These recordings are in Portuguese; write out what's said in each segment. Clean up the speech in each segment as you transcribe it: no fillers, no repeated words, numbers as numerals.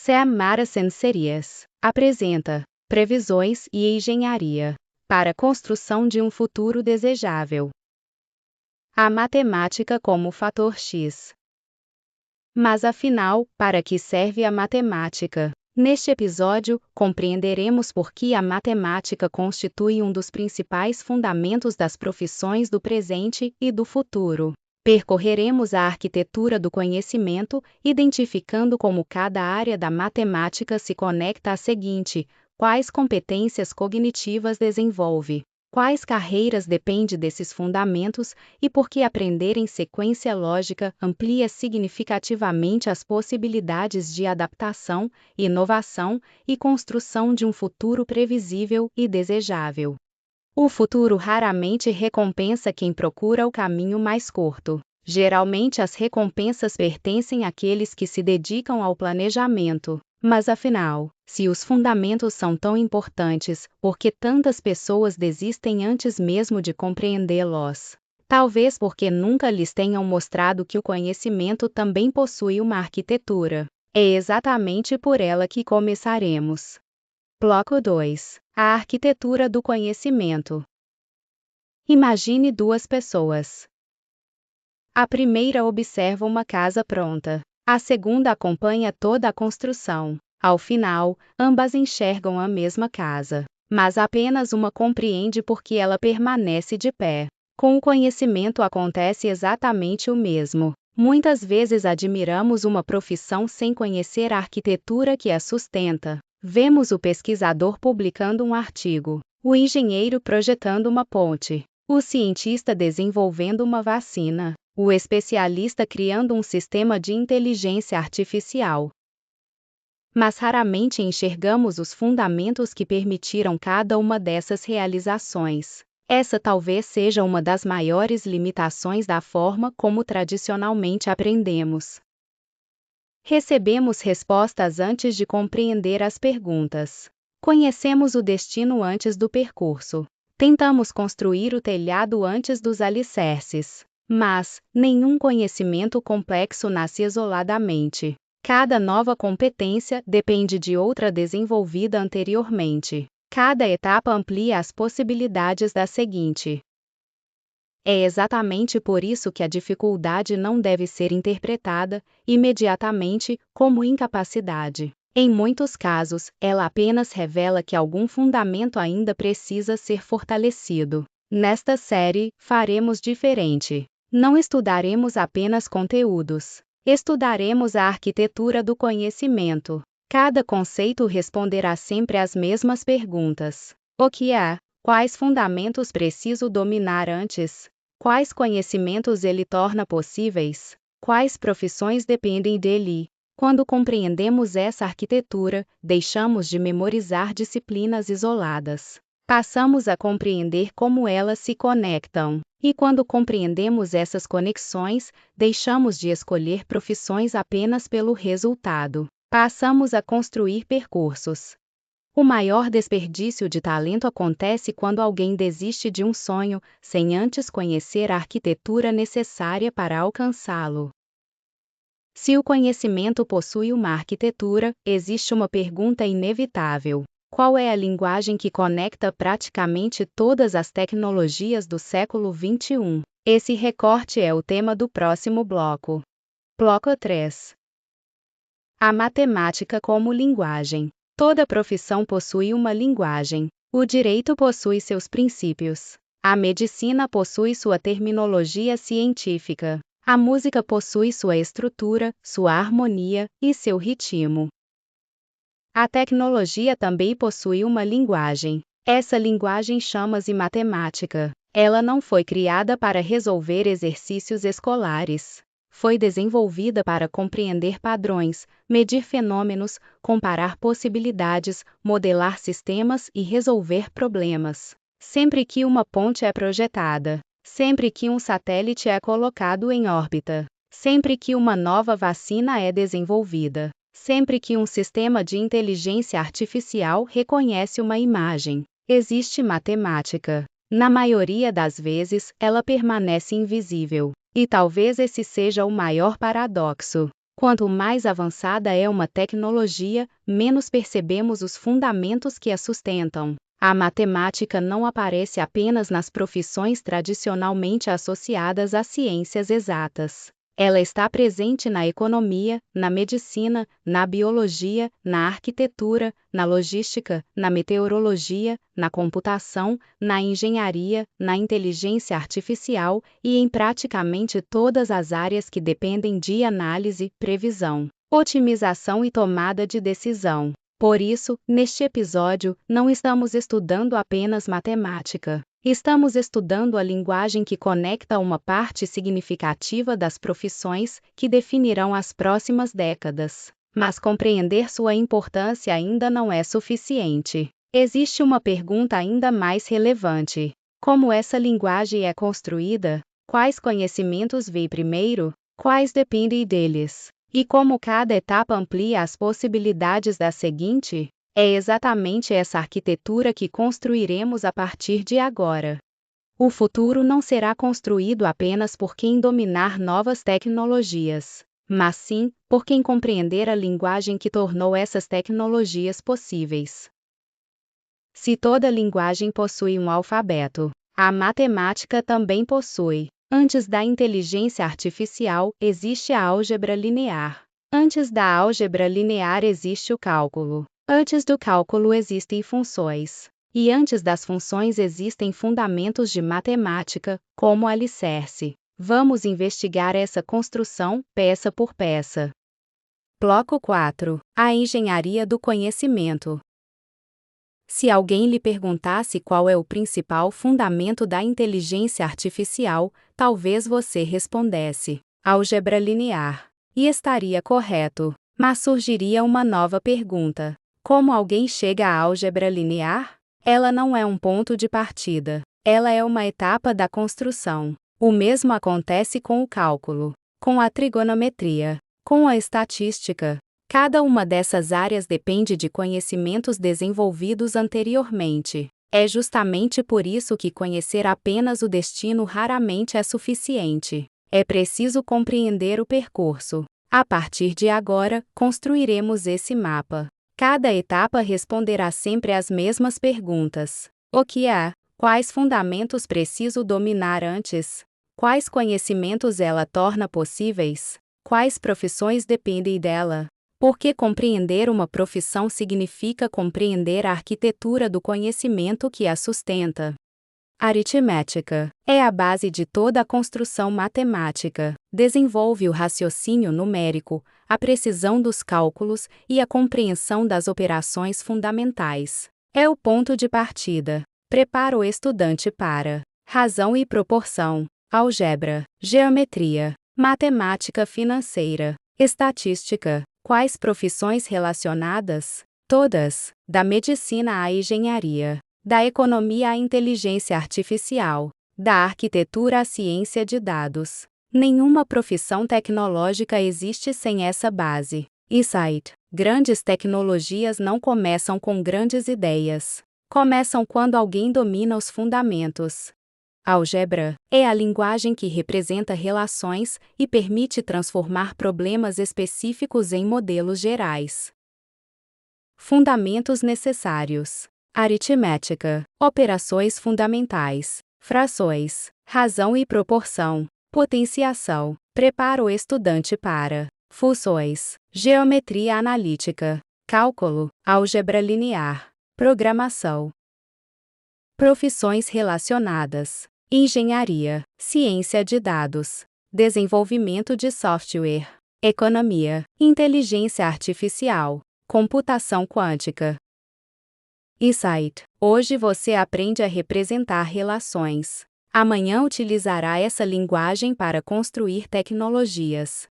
Sam Madison Series apresenta previsões e engenharia para a construção de um futuro desejável. A matemática como fator X. Mas afinal, para que serve a matemática? Neste episódio, compreenderemos por que a matemática constitui um dos principais fundamentos das profissões do presente e do futuro. Percorreremos a arquitetura do conhecimento, identificando como cada área da matemática se conecta à seguinte: quais competências cognitivas desenvolve, quais carreiras dependem desses fundamentos e por que aprender em sequência lógica amplia significativamente as possibilidades de adaptação, inovação e construção de um futuro previsível e desejável. O futuro raramente recompensa quem procura o caminho mais curto. Geralmente as recompensas pertencem àqueles que se dedicam ao planejamento. Mas afinal, se os fundamentos são tão importantes, por que tantas pessoas desistem antes mesmo de compreendê-los? Talvez porque nunca lhes tenham mostrado que o conhecimento também possui uma arquitetura. É exatamente por ela que começaremos. Bloco 2. A arquitetura do conhecimento. Imagine duas pessoas. A primeira observa uma casa pronta. A segunda acompanha toda a construção. Ao final, ambas enxergam a mesma casa. Mas apenas uma compreende porque ela permanece de pé. Com o conhecimento acontece exatamente o mesmo. Muitas vezes admiramos uma profissão sem conhecer a arquitetura que a sustenta. Vemos o pesquisador publicando um artigo, o engenheiro projetando uma ponte, o cientista desenvolvendo uma vacina, o especialista criando um sistema de inteligência artificial. Mas raramente enxergamos os fundamentos que permitiram cada uma dessas realizações. Essa talvez seja uma das maiores limitações da forma como tradicionalmente aprendemos. Recebemos respostas antes de compreender as perguntas. Conhecemos o destino antes do percurso. Tentamos construir o telhado antes dos alicerces. Mas, nenhum conhecimento complexo nasce isoladamente. Cada nova competência depende de outra desenvolvida anteriormente. Cada etapa amplia as possibilidades da seguinte. É exatamente por isso que a dificuldade não deve ser interpretada, imediatamente, como incapacidade. Em muitos casos, ela apenas revela que algum fundamento ainda precisa ser fortalecido. Nesta série, faremos diferente. Não estudaremos apenas conteúdos. Estudaremos a arquitetura do conhecimento. Cada conceito responderá sempre às mesmas perguntas. O que é? Quais fundamentos preciso dominar antes? Quais conhecimentos ele torna possíveis? Quais profissões dependem dele? Quando compreendemos essa arquitetura, deixamos de memorizar disciplinas isoladas. Passamos a compreender como elas se conectam. E quando compreendemos essas conexões, deixamos de escolher profissões apenas pelo resultado. Passamos a construir percursos. O maior desperdício de talento acontece quando alguém desiste de um sonho, sem antes conhecer a arquitetura necessária para alcançá-lo. Se o conhecimento possui uma arquitetura, existe uma pergunta inevitável. Qual é a linguagem que conecta praticamente todas as tecnologias do século XXI? Esse recorte é o tema do próximo bloco. Bloco 3. A matemática como linguagem. Toda profissão possui uma linguagem. O direito possui seus princípios. A medicina possui sua terminologia científica. A música possui sua estrutura, sua harmonia e seu ritmo. A tecnologia também possui uma linguagem. Essa linguagem chama-se matemática. Ela não foi criada para resolver exercícios escolares. Foi desenvolvida para compreender padrões, medir fenômenos, comparar possibilidades, modelar sistemas e resolver problemas. Sempre que uma ponte é projetada, sempre que um satélite é colocado em órbita, sempre que uma nova vacina é desenvolvida, sempre que um sistema de inteligência artificial reconhece uma imagem, existe matemática. Na maioria das vezes, ela permanece invisível. E talvez esse seja o maior paradoxo. Quanto mais avançada é uma tecnologia, menos percebemos os fundamentos que a sustentam. A matemática não aparece apenas nas profissões tradicionalmente associadas às ciências exatas. Ela está presente na economia, na medicina, na biologia, na arquitetura, na logística, na meteorologia, na computação, na engenharia, na inteligência artificial e em praticamente todas as áreas que dependem de análise, previsão, otimização e tomada de decisão. Por isso, neste episódio, não estamos estudando apenas matemática. Estamos estudando a linguagem que conecta uma parte significativa das profissões que definirão as próximas décadas. Mas compreender sua importância ainda não é suficiente. Existe uma pergunta ainda mais relevante: como essa linguagem é construída? Quais conhecimentos vêm primeiro? Quais dependem deles? E como cada etapa amplia as possibilidades da seguinte? É exatamente essa arquitetura que construiremos a partir de agora. O futuro não será construído apenas por quem dominar novas tecnologias, mas sim por quem compreender a linguagem que tornou essas tecnologias possíveis. Se toda linguagem possui um alfabeto, a matemática também possui. Antes da inteligência artificial, existe a álgebra linear. Antes da álgebra linear existe o cálculo. Antes do cálculo existem funções. E antes das funções existem fundamentos de matemática, como alicerce. Vamos investigar essa construção, peça por peça. Bloco 4. A engenharia do conhecimento. Se alguém lhe perguntasse qual é o principal fundamento da inteligência artificial, talvez você respondesse: álgebra linear. E estaria correto. Mas surgiria uma nova pergunta: como alguém chega à álgebra linear? Ela não é um ponto de partida. Ela é uma etapa da construção. O mesmo acontece com o cálculo, com a trigonometria, com a estatística. Cada uma dessas áreas depende de conhecimentos desenvolvidos anteriormente. É justamente por isso que conhecer apenas o destino raramente é suficiente. É preciso compreender o percurso. A partir de agora, construiremos esse mapa. Cada etapa responderá sempre às mesmas perguntas: o que há? Quais fundamentos preciso dominar antes? Quais conhecimentos ela torna possíveis? Quais profissões dependem dela? Porque compreender uma profissão significa compreender a arquitetura do conhecimento que a sustenta. Aritmética é a base de toda a construção matemática. Desenvolve o raciocínio numérico, a precisão dos cálculos e a compreensão das operações fundamentais. É o ponto de partida. Prepara o estudante para razão e proporção, álgebra, geometria, matemática financeira, estatística. Quais profissões relacionadas? Todas, da medicina à engenharia, da economia à inteligência artificial, da arquitetura à ciência de dados. Nenhuma profissão tecnológica existe sem essa base. Insight: grandes tecnologias não começam com grandes ideias. Começam quando alguém domina os fundamentos. Álgebra é a linguagem que representa relações e permite transformar problemas específicos em modelos gerais. Fundamentos necessários: aritmética, operações fundamentais, frações, razão e proporção, potenciação. Prepara o estudante para funções, geometria analítica, cálculo, álgebra linear, programação. Profissões relacionadas: engenharia, ciência de dados, desenvolvimento de software, economia, inteligência artificial, computação quântica. Insight: hoje você aprende a representar relações. Amanhã utilizará essa linguagem para construir tecnologias.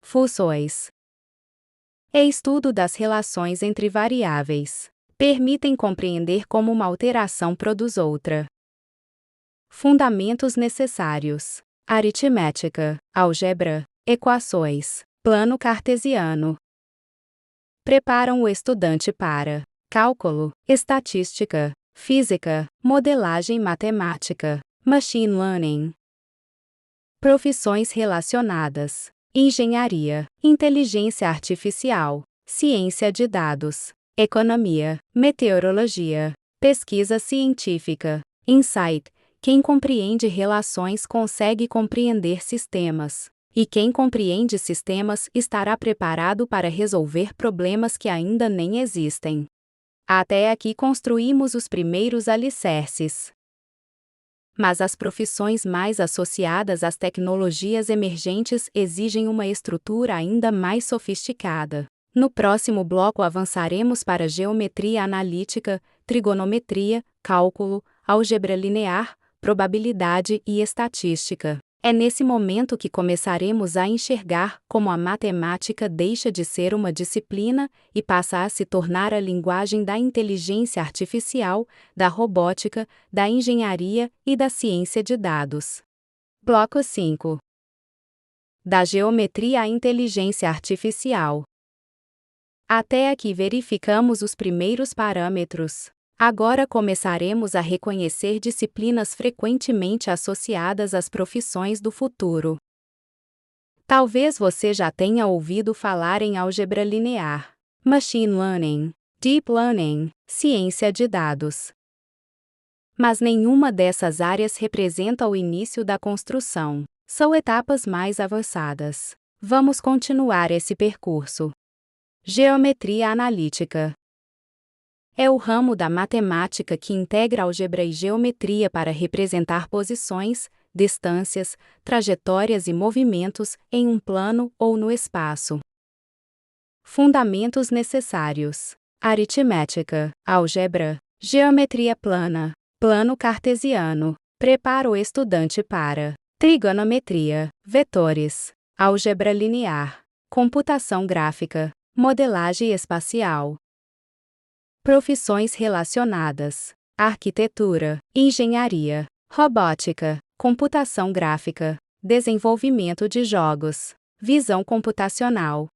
Funções é estudo das relações entre variáveis. Permitem compreender como uma alteração produz outra. Fundamentos necessários: aritmética, álgebra, equações, plano cartesiano. Preparam o estudante para cálculo, estatística, física, modelagem matemática, machine learning. Profissões relacionadas: engenharia, inteligência artificial, ciência de dados, economia, meteorologia, pesquisa científica, insight. Quem compreende relações consegue compreender sistemas. E quem compreende sistemas estará preparado para resolver problemas que ainda nem existem. Até aqui construímos os primeiros alicerces. Mas as profissões mais associadas às tecnologias emergentes exigem uma estrutura ainda mais sofisticada. No próximo bloco avançaremos para geometria analítica, trigonometria, cálculo, álgebra linear, probabilidade e estatística. É nesse momento que começaremos a enxergar como a matemática deixa de ser uma disciplina e passa a se tornar a linguagem da inteligência artificial, da robótica, da engenharia e da ciência de dados. Bloco 5. Da geometria à inteligência artificial. Até aqui verificamos os primeiros parâmetros. Agora começaremos a reconhecer disciplinas frequentemente associadas às profissões do futuro. Talvez você já tenha ouvido falar em álgebra linear, machine learning, deep learning, ciência de dados. Mas nenhuma dessas áreas representa o início da construção. São etapas mais avançadas. Vamos continuar esse percurso. Geometria analítica. É o ramo da matemática que integra álgebra e geometria para representar posições, distâncias, trajetórias e movimentos em um plano ou no espaço. Fundamentos necessários: aritmética, álgebra, geometria plana, plano cartesiano. Prepara o estudante para trigonometria, vetores, álgebra linear, computação gráfica, modelagem espacial. Profissões relacionadas: arquitetura, engenharia, robótica, computação gráfica, desenvolvimento de jogos, visão computacional.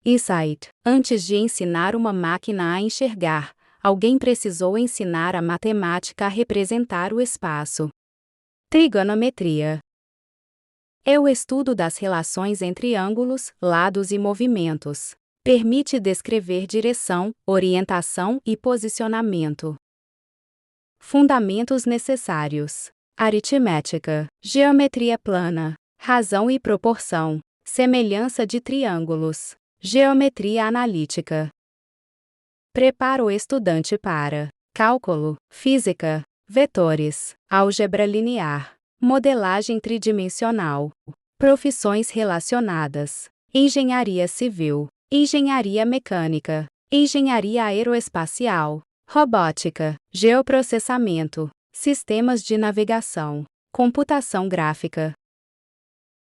Insight: antes de ensinar uma máquina a enxergar, alguém precisou ensinar a matemática a representar o espaço. Trigonometria é o estudo das relações entre ângulos, lados e movimentos. Permite descrever direção, orientação e posicionamento. Fundamentos necessários: aritmética, geometria plana, razão e proporção, semelhança de triângulos, geometria analítica. Prepara o estudante para cálculo, física, vetores, álgebra linear, modelagem tridimensional. Profissões relacionadas: engenharia civil, engenharia mecânica, engenharia aeroespacial, robótica, geoprocessamento, sistemas de navegação, computação gráfica.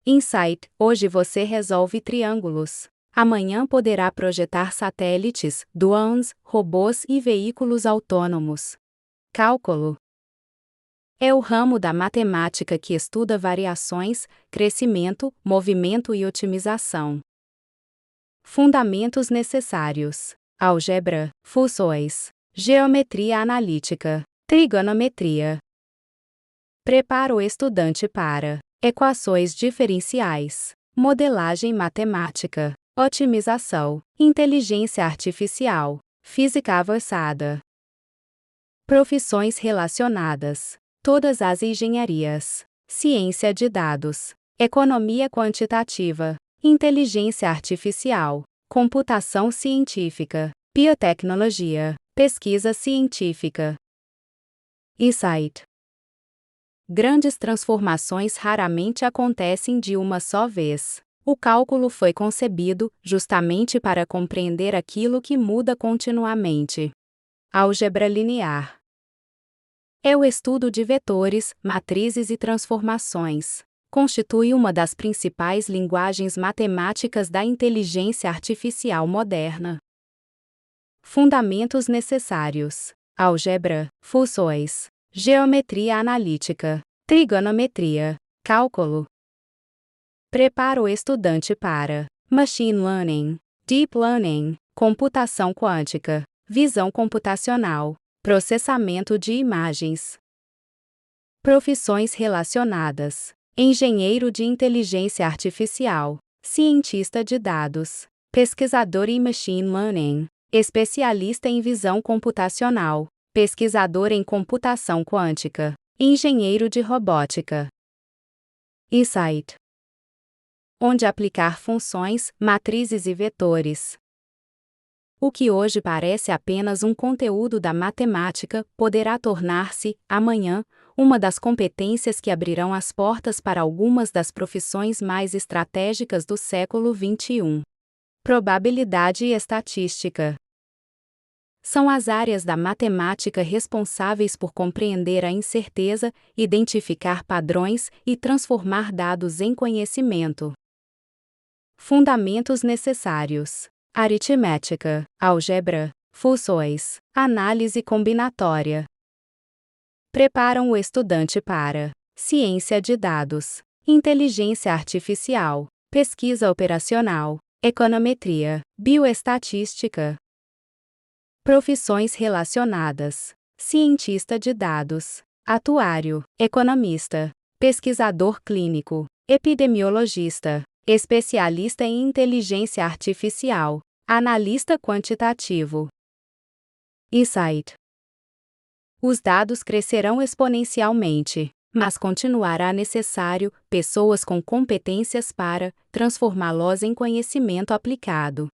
Insight: hoje você resolve triângulos. Amanhã poderá projetar satélites, drones, robôs e veículos autônomos. Cálculo é o ramo da matemática que estuda variações, crescimento, movimento e otimização. Fundamentos necessários: álgebra, funções, geometria analítica, trigonometria. Prepara o estudante para equações diferenciais, modelagem matemática, otimização, inteligência artificial, física avançada. Profissões relacionadas: todas as engenharias, ciência de dados, economia quantitativa, inteligência artificial, computação científica, biotecnologia, pesquisa científica. Insight: grandes transformações raramente acontecem de uma só vez. O cálculo foi concebido justamente para compreender aquilo que muda continuamente. Álgebra linear é o estudo de vetores, matrizes e transformações. Constitui uma das principais linguagens matemáticas da inteligência artificial moderna. Fundamentos necessários: álgebra, funções, geometria analítica, trigonometria, cálculo. Prepara o estudante para machine learning, deep learning, computação quântica, visão computacional, processamento de imagens. Profissões relacionadas: engenheiro de inteligência artificial, cientista de dados, pesquisador em machine learning, especialista em visão computacional, pesquisador em computação quântica, engenheiro de robótica. eSight, onde aplicar funções, matrizes e vetores. O que hoje parece apenas um conteúdo da matemática poderá tornar-se, amanhã, uma das competências que abrirão as portas para algumas das profissões mais estratégicas do século XXI. Probabilidade e estatística são as áreas da matemática responsáveis por compreender a incerteza, identificar padrões e transformar dados em conhecimento. Fundamentos necessários: aritmética, álgebra, funções, análise combinatória. Preparam o estudante para ciência de dados, inteligência artificial, pesquisa operacional, econometria, bioestatística. Profissões relacionadas: cientista de dados, atuário, economista, pesquisador clínico, epidemiologista, especialista em inteligência artificial, analista quantitativo. eSight. Os dados crescerão exponencialmente, mas continuará necessário pessoas com competências para transformá-los em conhecimento aplicado.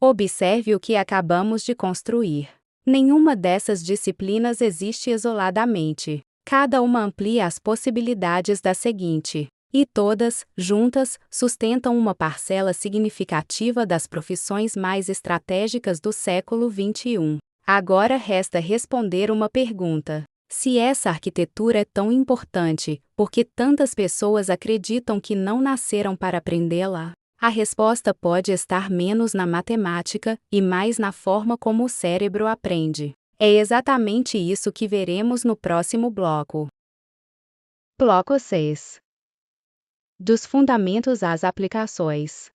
Observe o que acabamos de construir. Nenhuma dessas disciplinas existe isoladamente. Cada uma amplia as possibilidades da seguinte, e todas, juntas, sustentam uma parcela significativa das profissões mais estratégicas do século XXI. Agora resta responder uma pergunta. Se essa arquitetura é tão importante, por que tantas pessoas acreditam que não nasceram para aprendê-la? A resposta pode estar menos na matemática e mais na forma como o cérebro aprende. É exatamente isso que veremos no próximo bloco. Bloco 6. Dos fundamentos às aplicações.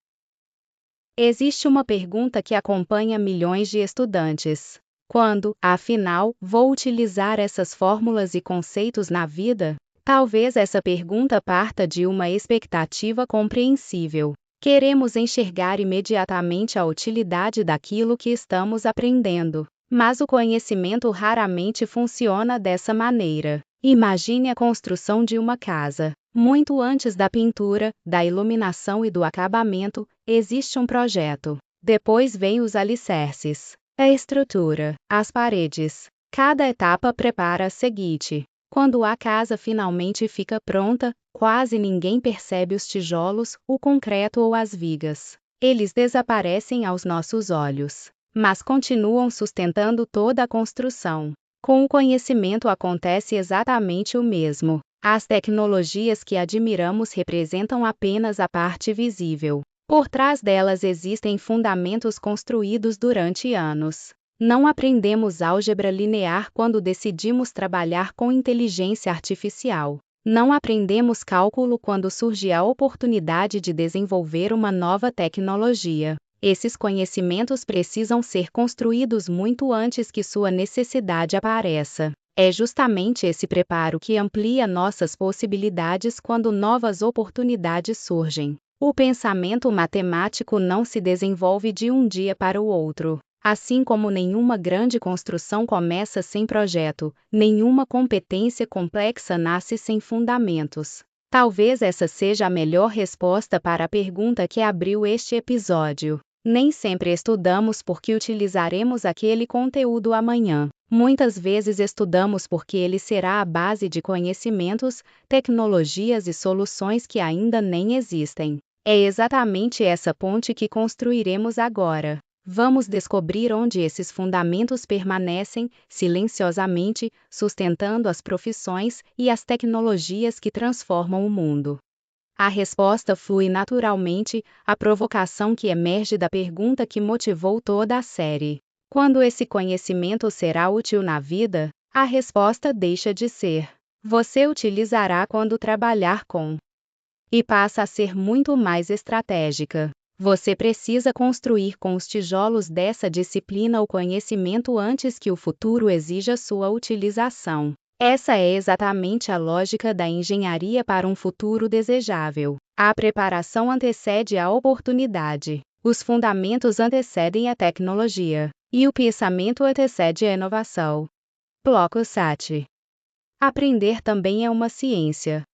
Existe uma pergunta que acompanha milhões de estudantes. Quando, afinal, vou utilizar essas fórmulas e conceitos na vida? Talvez essa pergunta parta de uma expectativa compreensível. Queremos enxergar imediatamente a utilidade daquilo que estamos aprendendo. Mas o conhecimento raramente funciona dessa maneira. Imagine a construção de uma casa. Muito antes da pintura, da iluminação e do acabamento, existe um projeto. Depois vêm os alicerces, a estrutura, as paredes. Cada etapa prepara a seguinte. Quando a casa finalmente fica pronta, quase ninguém percebe os tijolos, o concreto ou as vigas. Eles desaparecem aos nossos olhos, mas continuam sustentando toda a construção. Com o conhecimento acontece exatamente o mesmo. As tecnologias que admiramos representam apenas a parte visível. Por trás delas existem fundamentos construídos durante anos. Não aprendemos álgebra linear quando decidimos trabalhar com inteligência artificial. Não aprendemos cálculo quando surge a oportunidade de desenvolver uma nova tecnologia. Esses conhecimentos precisam ser construídos muito antes que sua necessidade apareça. É justamente esse preparo que amplia nossas possibilidades quando novas oportunidades surgem. O pensamento matemático não se desenvolve de um dia para o outro. Assim como nenhuma grande construção começa sem projeto, nenhuma competência complexa nasce sem fundamentos. Talvez essa seja a melhor resposta para a pergunta que abriu este episódio. Nem sempre estudamos porque utilizaremos aquele conteúdo amanhã. Muitas vezes estudamos porque ele será a base de conhecimentos, tecnologias e soluções que ainda nem existem. É exatamente essa ponte que construiremos agora. Vamos descobrir onde esses fundamentos permanecem, silenciosamente, sustentando as profissões e as tecnologias que transformam o mundo. A resposta flui naturalmente, a provocação que emerge da pergunta que motivou toda a série. Quando esse conhecimento será útil na vida? A resposta deixa de ser. Você utilizará quando trabalhar com. E passa a ser muito mais estratégica. Você precisa construir com os tijolos dessa disciplina o conhecimento antes que o futuro exija sua utilização. Essa é exatamente a lógica da engenharia para um futuro desejável. A preparação antecede a oportunidade. Os fundamentos antecedem a tecnologia. E o pensamento antecede a inovação. Bloco 7. Aprender também é uma ciência.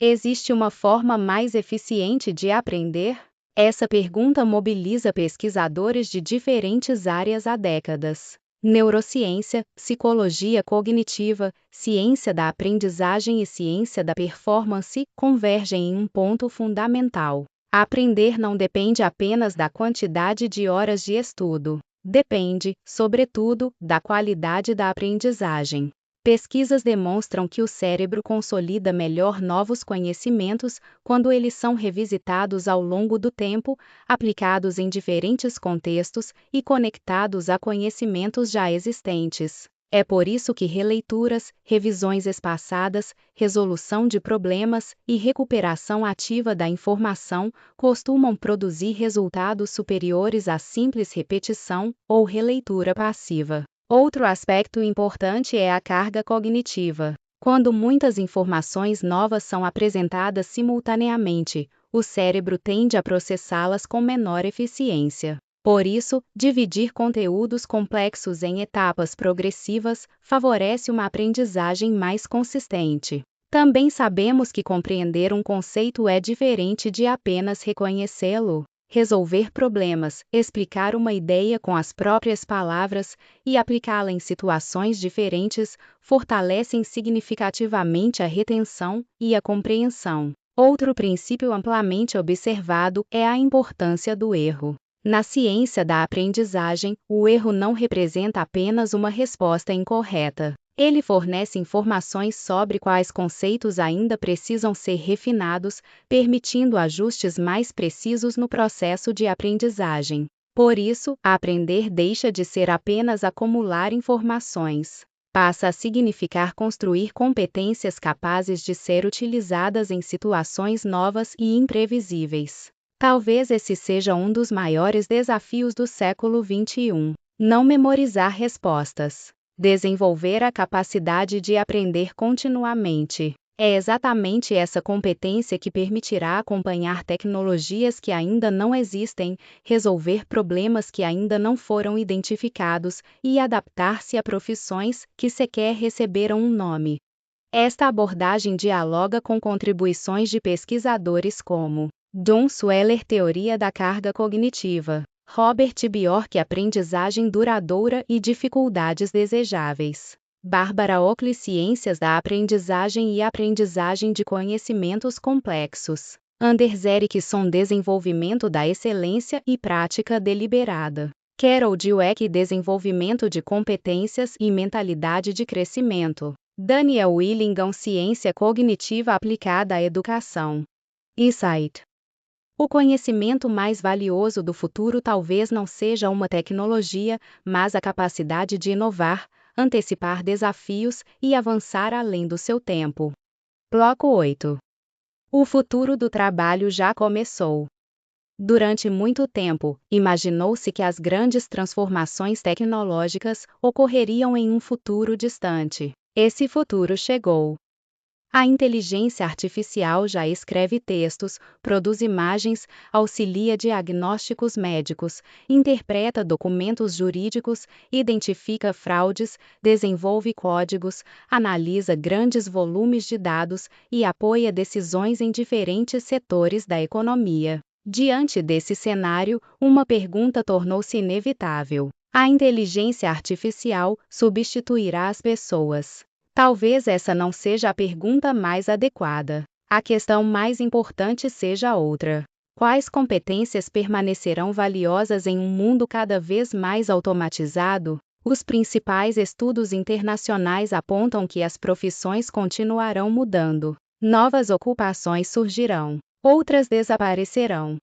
Existe uma forma mais eficiente de aprender? Essa pergunta mobiliza pesquisadores de diferentes áreas há décadas. Neurociência, psicologia cognitiva, ciência da aprendizagem e ciência da performance convergem em um ponto fundamental. Aprender não depende apenas da quantidade de horas de estudo. Depende, sobretudo, da qualidade da aprendizagem. Pesquisas demonstram que o cérebro consolida melhor novos conhecimentos quando eles são revisitados ao longo do tempo, aplicados em diferentes contextos e conectados a conhecimentos já existentes. É por isso que releituras, revisões espaçadas, resolução de problemas e recuperação ativa da informação costumam produzir resultados superiores à simples repetição ou releitura passiva. Outro aspecto importante é a carga cognitiva. Quando muitas informações novas são apresentadas simultaneamente, o cérebro tende a processá-las com menor eficiência. Por isso, dividir conteúdos complexos em etapas progressivas favorece uma aprendizagem mais consistente. Também sabemos que compreender um conceito é diferente de apenas reconhecê-lo. Resolver problemas, explicar uma ideia com as próprias palavras e aplicá-la em situações diferentes fortalecem significativamente a retenção e a compreensão. Outro princípio amplamente observado é a importância do erro. Na ciência da aprendizagem, o erro não representa apenas uma resposta incorreta. Ele fornece informações sobre quais conceitos ainda precisam ser refinados, permitindo ajustes mais precisos no processo de aprendizagem. Por isso, aprender deixa de ser apenas acumular informações. Passa a significar construir competências capazes de ser utilizadas em situações novas e imprevisíveis. Talvez esse seja um dos maiores desafios do século XXI. Não memorizar respostas. Desenvolver a capacidade de aprender continuamente. É exatamente essa competência que permitirá acompanhar tecnologias que ainda não existem, resolver problemas que ainda não foram identificados e adaptar-se a profissões que sequer receberam um nome. Esta abordagem dialoga com contribuições de pesquisadores como Don Sweller, Teoria da Carga Cognitiva, Robert Bjork, Aprendizagem Duradoura e Dificuldades Desejáveis. Barbara Oakley, Ciências da Aprendizagem e Aprendizagem de Conhecimentos Complexos. Anders Ericsson, Desenvolvimento da Excelência e Prática Deliberada. Carol Dweck, Desenvolvimento de Competências e Mentalidade de Crescimento. Daniel Willingham, Ciência Cognitiva Aplicada à Educação. Insight. O conhecimento mais valioso do futuro talvez não seja uma tecnologia, mas a capacidade de inovar, antecipar desafios e avançar além do seu tempo. Bloco 8. O futuro do trabalho já começou. Durante muito tempo, imaginou-se que as grandes transformações tecnológicas ocorreriam em um futuro distante. Esse futuro chegou. A inteligência artificial já escreve textos, produz imagens, auxilia diagnósticos médicos, interpreta documentos jurídicos, identifica fraudes, desenvolve códigos, analisa grandes volumes de dados e apoia decisões em diferentes setores da economia. Diante desse cenário, uma pergunta tornou-se inevitável: a inteligência artificial substituirá as pessoas? Talvez essa não seja a pergunta mais adequada. A questão mais importante seja outra: quais competências permanecerão valiosas em um mundo cada vez mais automatizado? Os principais estudos internacionais apontam que as profissões continuarão mudando. Novas ocupações surgirão, outras desaparecerão.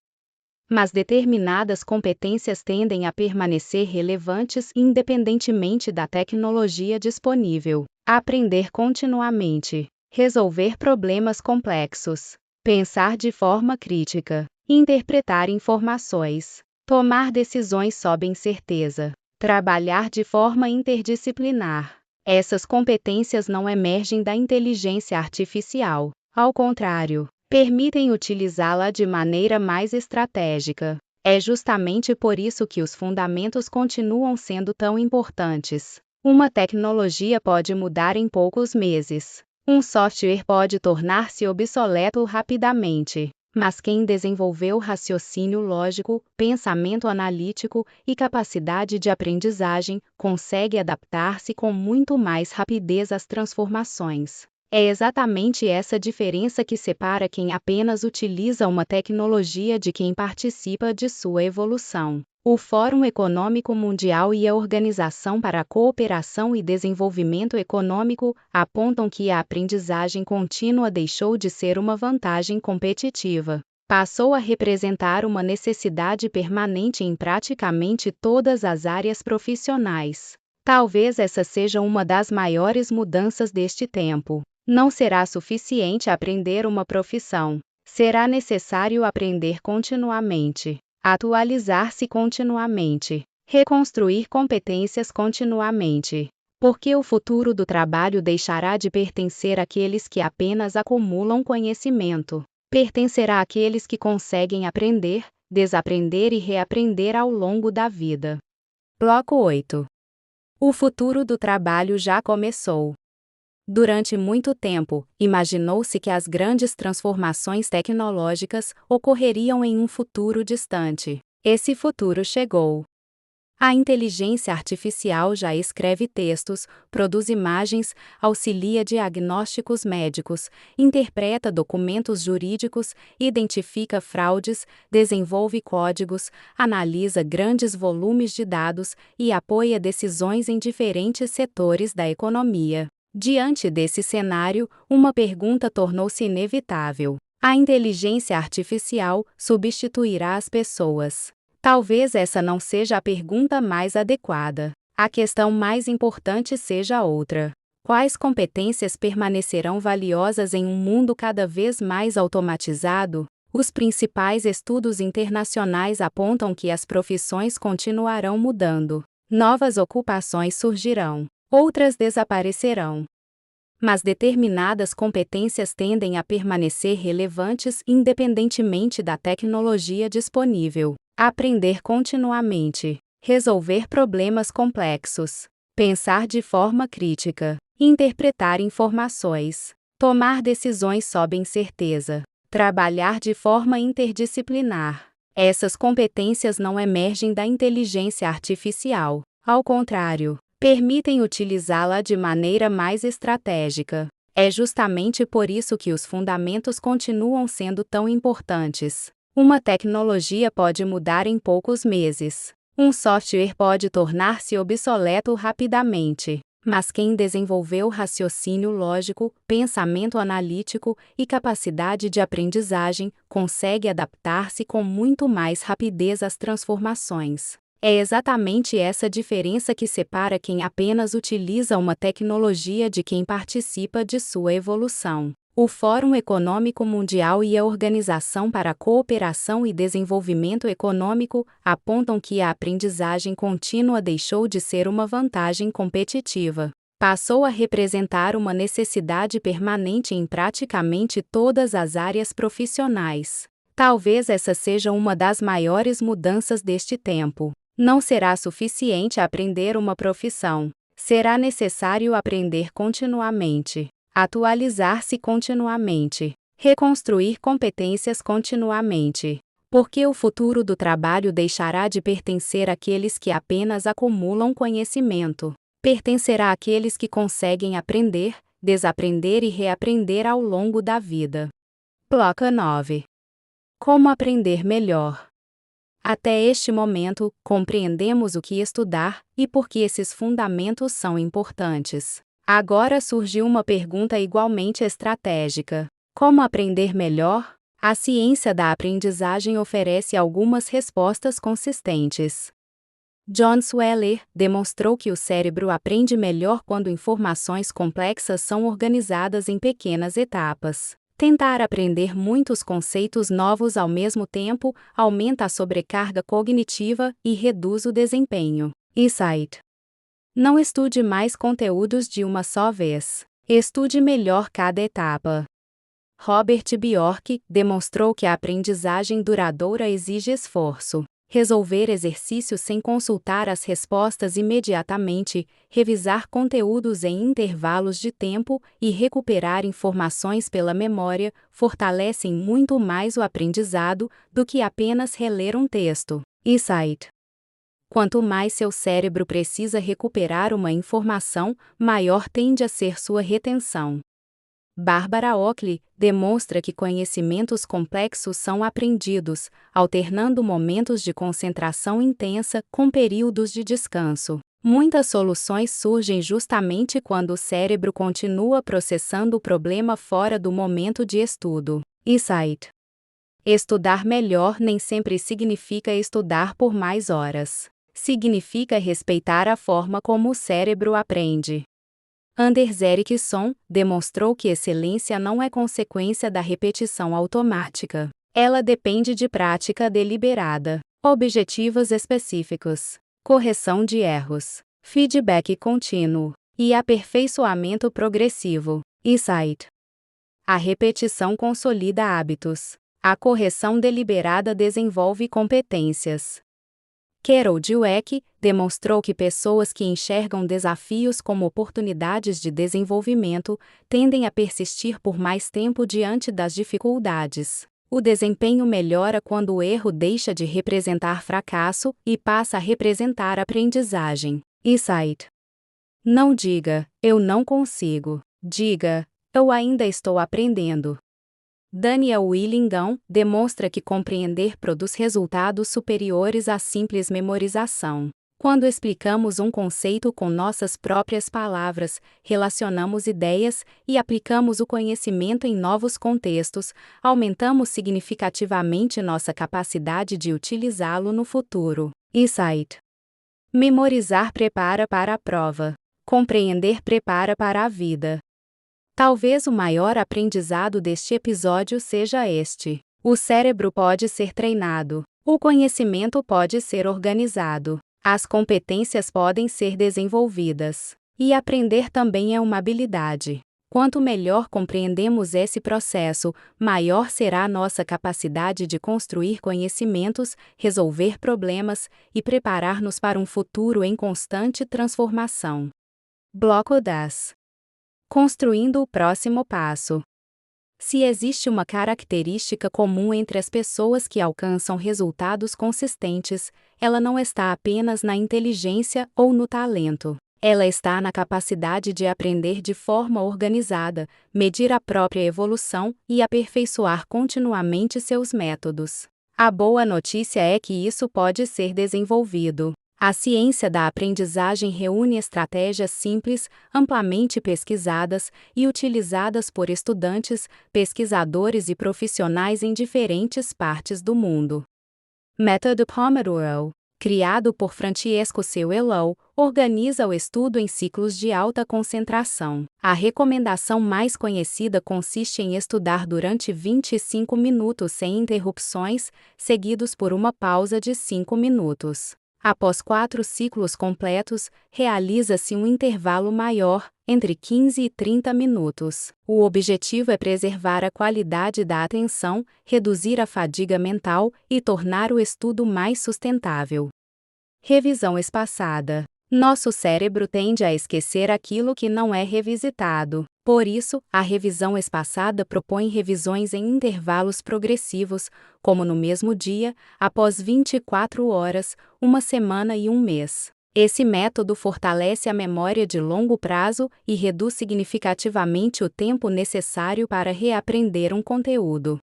Mas determinadas competências tendem a permanecer relevantes independentemente da tecnologia disponível. Aprender continuamente, resolver problemas complexos, pensar de forma crítica, interpretar informações, tomar decisões sob incerteza, trabalhar de forma interdisciplinar. Essas competências não emergem da inteligência artificial. Ao contrário, permitem utilizá-la de maneira mais estratégica. É justamente por isso que os fundamentos continuam sendo tão importantes. Uma tecnologia pode mudar em poucos meses. Um software pode tornar-se obsoleto rapidamente. Mas quem desenvolveu raciocínio lógico, pensamento analítico e capacidade de aprendizagem, consegue adaptar-se com muito mais rapidez às transformações. É exatamente essa diferença que separa quem apenas utiliza uma tecnologia de quem participa de sua evolução. O Fórum Econômico Mundial e a Organização para a Cooperação e Desenvolvimento Econômico apontam que a aprendizagem contínua deixou de ser uma vantagem competitiva. Passou a representar uma necessidade permanente em praticamente todas as áreas profissionais. Talvez essa seja uma das maiores mudanças deste tempo. Não será suficiente aprender uma profissão. Será necessário aprender continuamente. Atualizar-se continuamente, reconstruir competências continuamente, porque o futuro do trabalho deixará de pertencer àqueles que apenas acumulam conhecimento. Pertencerá àqueles que conseguem aprender, desaprender e reaprender ao longo da vida. Bloco 8. O futuro do trabalho já começou. Durante muito tempo, imaginou-se que as grandes transformações tecnológicas ocorreriam em um futuro distante. Esse futuro chegou. A inteligência artificial já escreve textos, produz imagens, auxilia diagnósticos médicos, interpreta documentos jurídicos, identifica fraudes, desenvolve códigos, analisa grandes volumes de dados e apoia decisões em diferentes setores da economia. Diante desse cenário, uma pergunta tornou-se inevitável: a inteligência artificial substituirá as pessoas? Talvez essa não seja a pergunta mais adequada. A questão mais importante seja outra: quais competências permanecerão valiosas em um mundo cada vez mais automatizado? Os principais estudos internacionais apontam que as profissões continuarão mudando. Novas ocupações surgirão. Outras desaparecerão. Mas determinadas competências tendem a permanecer relevantes independentemente da tecnologia disponível. Aprender continuamente, resolver problemas complexos, pensar de forma crítica, interpretar informações, tomar decisões sob incerteza, trabalhar de forma interdisciplinar. Essas competências não emergem da inteligência artificial. Ao contrário, permitem utilizá-la de maneira mais estratégica. É justamente por isso que os fundamentos continuam sendo tão importantes. Uma tecnologia pode mudar em poucos meses. Um software pode tornar-se obsoleto rapidamente. Mas quem desenvolveu raciocínio lógico, pensamento analítico e capacidade de aprendizagem consegue adaptar-se com muito mais rapidez às transformações. É exatamente essa diferença que separa quem apenas utiliza uma tecnologia de quem participa de sua evolução. O Fórum Econômico Mundial e a Organização para a Cooperação e Desenvolvimento Econômico apontam que a aprendizagem contínua deixou de ser uma vantagem competitiva. Passou a representar uma necessidade permanente em praticamente todas as áreas profissionais. Talvez essa seja uma das maiores mudanças deste tempo. Não será suficiente aprender uma profissão. Será necessário aprender continuamente, atualizar-se continuamente, reconstruir competências continuamente. Porque o futuro do trabalho deixará de pertencer àqueles que apenas acumulam conhecimento. Pertencerá àqueles que conseguem aprender, desaprender e reaprender ao longo da vida. Bloco 9. Como aprender melhor? Até este momento, compreendemos o que estudar e por que esses fundamentos são importantes. Agora surgiu uma pergunta igualmente estratégica: como aprender melhor? A ciência da aprendizagem oferece algumas respostas consistentes. John Sweller demonstrou que o cérebro aprende melhor quando informações complexas são organizadas em pequenas etapas. Tentar aprender muitos conceitos novos ao mesmo tempo aumenta a sobrecarga cognitiva e reduz o desempenho. Insight. Não estude mais conteúdos de uma só vez. Estude melhor cada etapa. Robert Bjork demonstrou que a aprendizagem duradoura exige esforço. Resolver exercícios sem consultar as respostas imediatamente, revisar conteúdos em intervalos de tempo e recuperar informações pela memória fortalecem muito mais o aprendizado do que apenas reler um texto. Insight. Quanto mais seu cérebro precisa recuperar uma informação, maior tende a ser sua retenção. Barbara Oakley demonstra que conhecimentos complexos são aprendidos, alternando momentos de concentração intensa com períodos de descanso. Muitas soluções surgem justamente quando o cérebro continua processando o problema fora do momento de estudo. Insight. Estudar melhor nem sempre significa estudar por mais horas. Significa respeitar a forma como o cérebro aprende. Anders Ericsson demonstrou que excelência não é consequência da repetição automática. Ela depende de prática deliberada, objetivos específicos, correção de erros, feedback contínuo e aperfeiçoamento progressivo. Insight. A repetição consolida hábitos. A correção deliberada desenvolve competências. Carol Dweck demonstrou que pessoas que enxergam desafios como oportunidades de desenvolvimento tendem a persistir por mais tempo diante das dificuldades. O desempenho melhora quando o erro deixa de representar fracasso e passa a representar aprendizagem. Insight. Não diga, eu não consigo. Diga, eu ainda estou aprendendo. Daniel Willingdon demonstra que compreender produz resultados superiores à simples memorização. Quando explicamos um conceito com nossas próprias palavras, relacionamos ideias e aplicamos o conhecimento em novos contextos, aumentamos significativamente nossa capacidade de utilizá-lo no futuro. Insight. Memorizar prepara para a prova. Compreender prepara para a vida. Talvez o maior aprendizado deste episódio seja este: o cérebro pode ser treinado, o conhecimento pode ser organizado, as competências podem ser desenvolvidas. E aprender também é uma habilidade. Quanto melhor compreendemos esse processo, maior será a nossa capacidade de construir conhecimentos, resolver problemas e preparar-nos para um futuro em constante transformação. Bloco 10. Construindo o próximo passo. Se existe uma característica comum entre as pessoas que alcançam resultados consistentes, ela não está apenas na inteligência ou no talento. Ela está na capacidade de aprender de forma organizada, medir a própria evolução e aperfeiçoar continuamente seus métodos. A boa notícia é que isso pode ser desenvolvido. A ciência da aprendizagem reúne estratégias simples, amplamente pesquisadas e utilizadas por estudantes, pesquisadores e profissionais em diferentes partes do mundo. Método Pomodoro, criado por Francesco Seuelou, organiza o estudo em ciclos de alta concentração. A recomendação mais conhecida consiste em estudar durante 25 minutos sem interrupções, seguidos por uma pausa de 5 minutos. Após 4 ciclos completos, realiza-se um intervalo maior, entre 15 e 30 minutos. O objetivo é preservar a qualidade da atenção, reduzir a fadiga mental e tornar o estudo mais sustentável. Revisão espaçada. Nosso cérebro tende a esquecer aquilo que não é revisitado. Por isso, a revisão espaçada propõe revisões em intervalos progressivos, como no mesmo dia, após 24 horas, uma semana e um mês. Esse método fortalece a memória de longo prazo e reduz significativamente o tempo necessário para reaprender um conteúdo.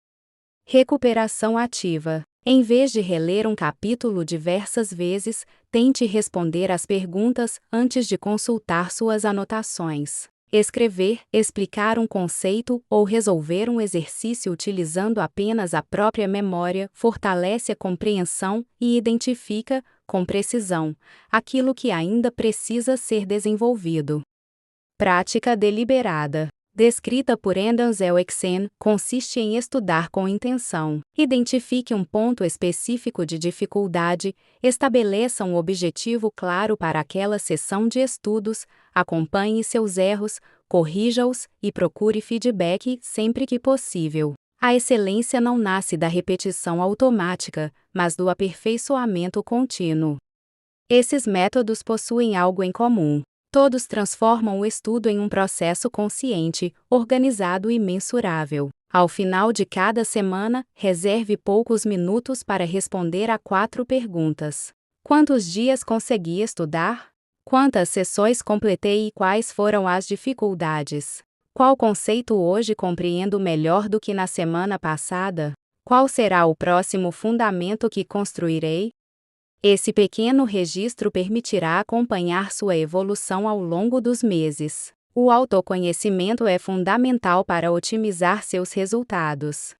Recuperação ativa. Em vez de reler um capítulo diversas vezes, tente responder às perguntas antes de consultar suas anotações. Escrever, explicar um conceito ou resolver um exercício utilizando apenas a própria memória fortalece a compreensão e identifica, com precisão, aquilo que ainda precisa ser desenvolvido. Prática deliberada. descrita por Anders Ericsson, consiste em estudar com intenção. Identifique um ponto específico de dificuldade, estabeleça um objetivo claro para aquela sessão de estudos, acompanhe seus erros, corrija-os e procure feedback sempre que possível. A excelência não nasce da repetição automática, mas do aperfeiçoamento contínuo. Esses métodos possuem algo em comum. Todos transformam o estudo em um processo consciente, organizado e mensurável. Ao final de cada semana, reserve poucos minutos para responder a 4 perguntas. Quantos dias consegui estudar? Quantas sessões completei e quais foram as dificuldades? Qual conceito hoje compreendo melhor do que na semana passada? Qual será o próximo fundamento que construirei? Esse pequeno registro permitirá acompanhar sua evolução ao longo dos meses. O autoconhecimento é fundamental para otimizar seus resultados.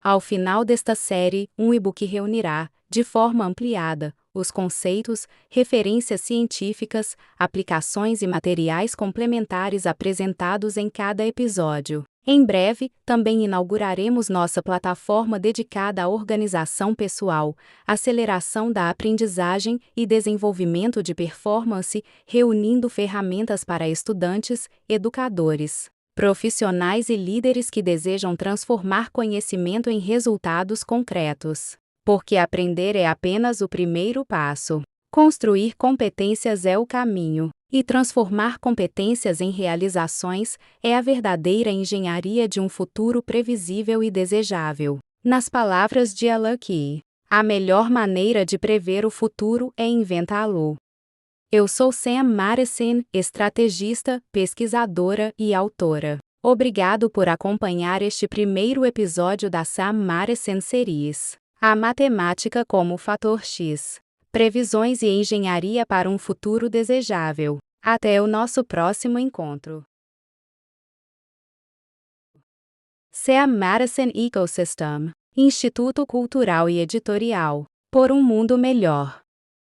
Ao final desta série, um e-book reunirá, de forma ampliada, os conceitos, referências científicas, aplicações e materiais complementares apresentados em cada episódio. Em breve, também inauguraremos nossa plataforma dedicada à organização pessoal, aceleração da aprendizagem e desenvolvimento de performance, reunindo ferramentas para estudantes, educadores, profissionais e líderes que desejam transformar conhecimento em resultados concretos. Porque aprender é apenas o primeiro passo. Construir competências é o caminho. E transformar competências em realizações é a verdadeira engenharia de um futuro previsível e desejável. Nas palavras de Alan Key, a melhor maneira de prever o futuro é inventá-lo. Eu sou Sam Madison, estrategista, pesquisadora e autora. Obrigado por acompanhar este primeiro episódio da Sam Madison Series. A matemática como fator X. Previsões e engenharia para um futuro desejável. Até o nosso próximo encontro. Sam Madison Ecosystem, Instituto Cultural e Editorial. Por um mundo melhor.